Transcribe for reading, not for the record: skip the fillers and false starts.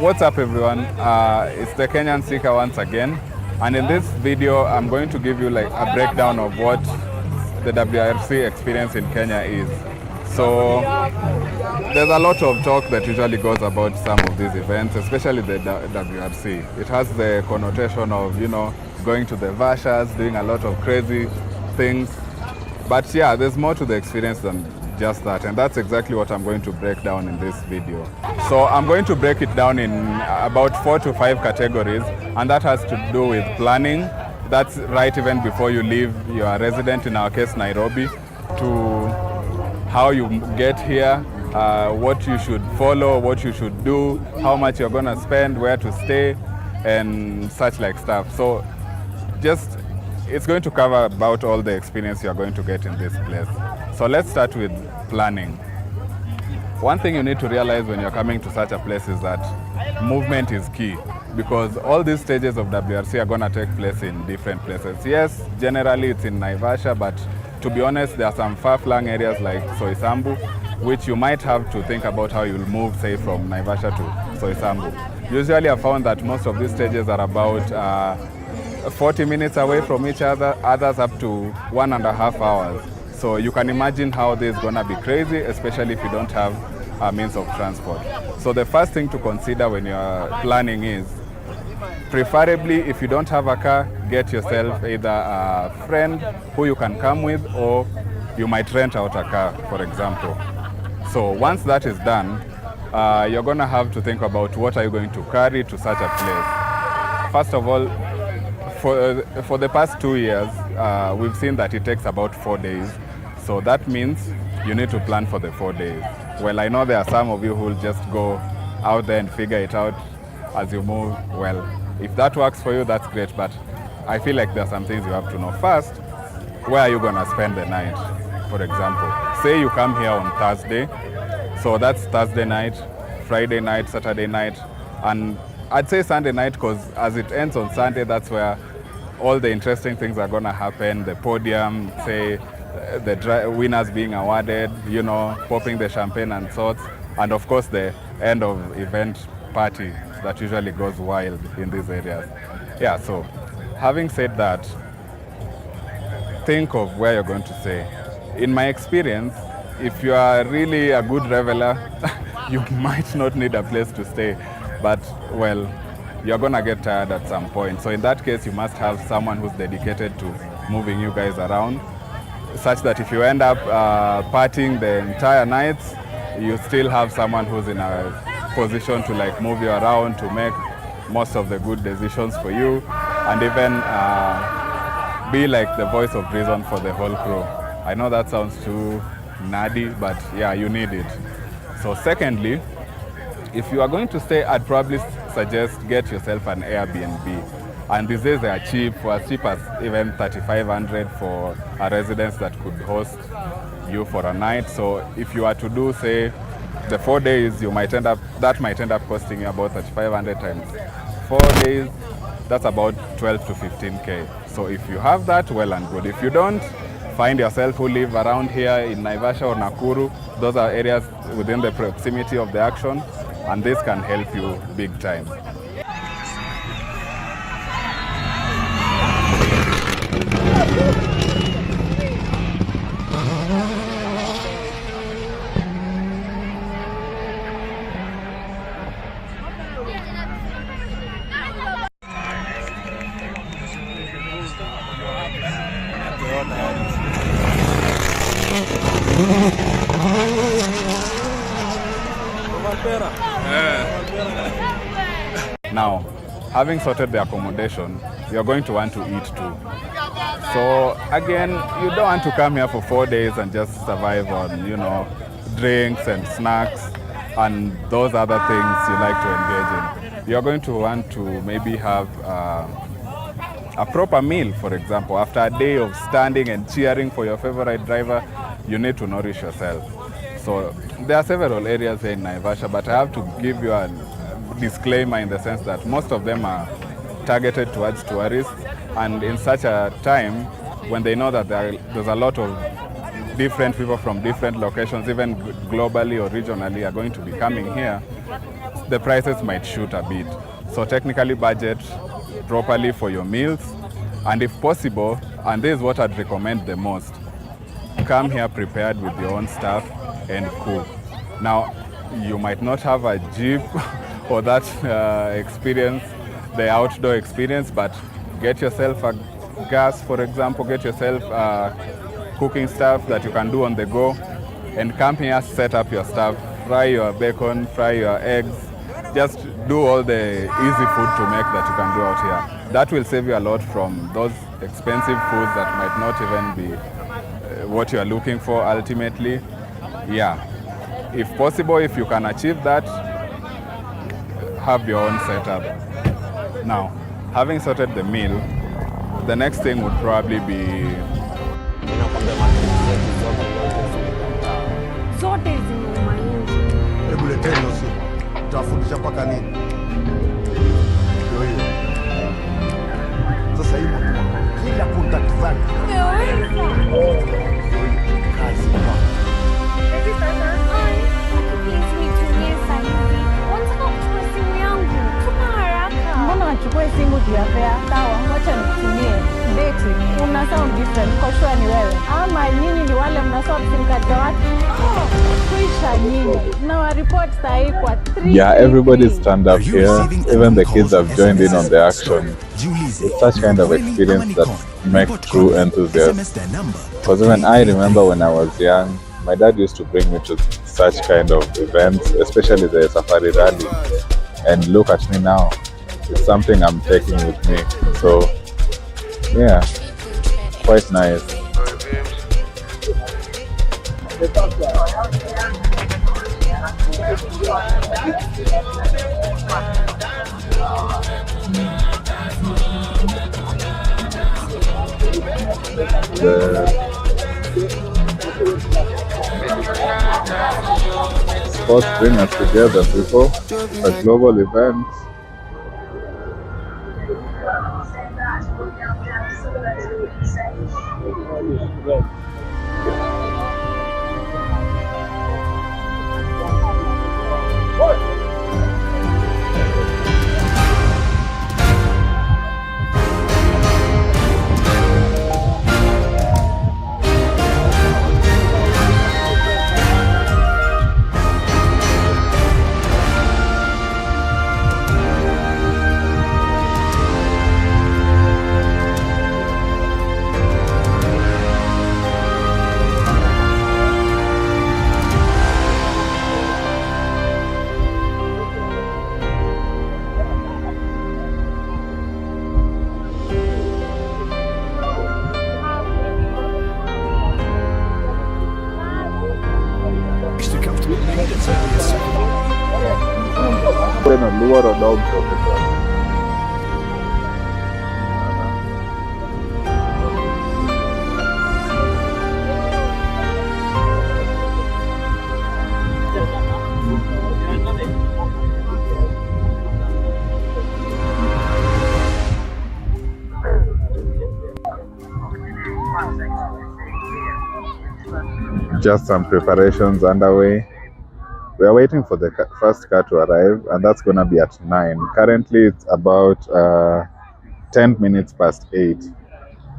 What's up everyone? It's the Kenyan Seeker once again, and in this video I'm going to give you like a breakdown of what the WRC experience in Kenya is. So there's a lot of talk that usually goes about some of these events, especially the WRC. It has the connotation of, you know, going to the Vashas, doing a lot of crazy things. But yeah, there's more to the experience than just that, and that's exactly what I'm going to break down in this video. So I'm going to break it down in about 4 to 5 categories, and that has to do with planning. That's right even before you leave your resident, in our case Nairobi, to how you get here, what you should follow, what you should do, how much you're gonna spend, where to stay, and such like stuff. So it's going to cover about all the experience you're going to get in this place. So let's start with planning. One thing you need to realize when you're coming to such a place is that movement is key, because all these stages of WRC are going to take place in different places. Yes, generally it's in Naivasha, but to be honest, there are some far-flung areas like Soisambu, which you might have to think about how you'll move, say, from Naivasha to Soisambu. Usually I've found that most of these stages are about 40 minutes away from each other, others up to 1.5 hours. So you can imagine how this is going to be crazy, especially if you don't have a means of transport. So the first thing to consider when you're planning is, preferably if you don't have a car, get yourself either a friend who you can come with, or you might rent out a car, for example. So once that is done, you're going to have to think about what are you going to carry to such a place. First of all, for the past 2 years, we've seen that it takes about 4 days. So that means you need to plan for the 4 days. Well, I know there are some of you who will just go out there and figure it out as you move. Well, if that works for you, that's great, but I feel like there are some things you have to know. First, where are you going to spend the night, for example? Say you come here on Thursday, so that's Thursday night, Friday night, Saturday night, and I'd say Sunday night, because as it ends on Sunday, that's where all the interesting things are going to happen. The podium, say, the winners being awarded, you know, popping the champagne and sorts, and of course the end of event party that usually goes wild in these areas. Yeah, so having said that, think of where you're going to stay. In my experience, if you are really a good reveler, you might not need a place to stay, but well, you're gonna get tired at some point. So in that case, you must have someone who's dedicated to moving you guys around, such that if you end up partying the entire night, you still have someone who's in a position to like move you around, to make most of the good decisions for you, and even be like the voice of reason for the whole crew. I know that sounds too nerdy, but yeah, you need it. So secondly, if you are going to stay, I'd probably suggest get yourself an Airbnb. And these days they are cheap, for as cheap as even 3,500 for a residence that could host you for a night. So if you are to do, say, the 4 days, that might end up costing you about 3,500 times 4 days. That's about 12 to 15K. So if you have that, well and good. If you don't, find yourself who live around here in Naivasha or Nakuru. Those are areas within the proximity of the action, and this can help you big time. Now, having sorted the accommodation, you're going to want to eat too. So again, you don't want to come here for 4 days and just survive on, you know, drinks and snacks and those other things you like to engage in. You're going to want to maybe have a proper meal, for example. After a day of standing and cheering for your favorite driver, you need to nourish yourself. So there are several areas here in Naivasha, but I have to give you a disclaimer in the sense that most of them are targeted towards tourists, and in such a time when they know that there's a lot of different people from different locations, even globally or regionally, are going to be coming here, the prices might shoot a bit. So technically budget properly for your meals, and if possible, and this is what I'd recommend the most, come here prepared with your own stuff and cook. Now, you might not have a jeep or that experience, the outdoor experience, but get yourself a gas, for example, get yourself cooking stuff that you can do on the go, and come here, set up your stuff, fry your bacon, fry your eggs, just do all the easy food to make that you can do out here. That will save you a lot from those expensive foods that might not even be what you are looking for ultimately. Yeah, if possible, if you can achieve that, have your own setup. Now, having sorted the meal, the next thing would probably be chukue simu tuapea sawa, wacha nitumie date. Una sound different kwa sure ni wewe ama nyinyi ni wale mnasoma simkaza watu kuisha nyinyi na wa report sahi kwa 3. Yeah, everybody stand up here. Even the kids have joined in on the action. It's such kind of experience that makes true enthusiasts. Because even I remember when I was young, my dad used to bring me to such kind of events, especially the Safari Rally. And look at me now. It's something I'm taking with me. So, yeah, quite nice. The sports bring us together, people. A global event. Just some preparations underway. We are waiting for the first car to arrive, and that's gonna be at 9. Currently it's about 10 minutes past 8.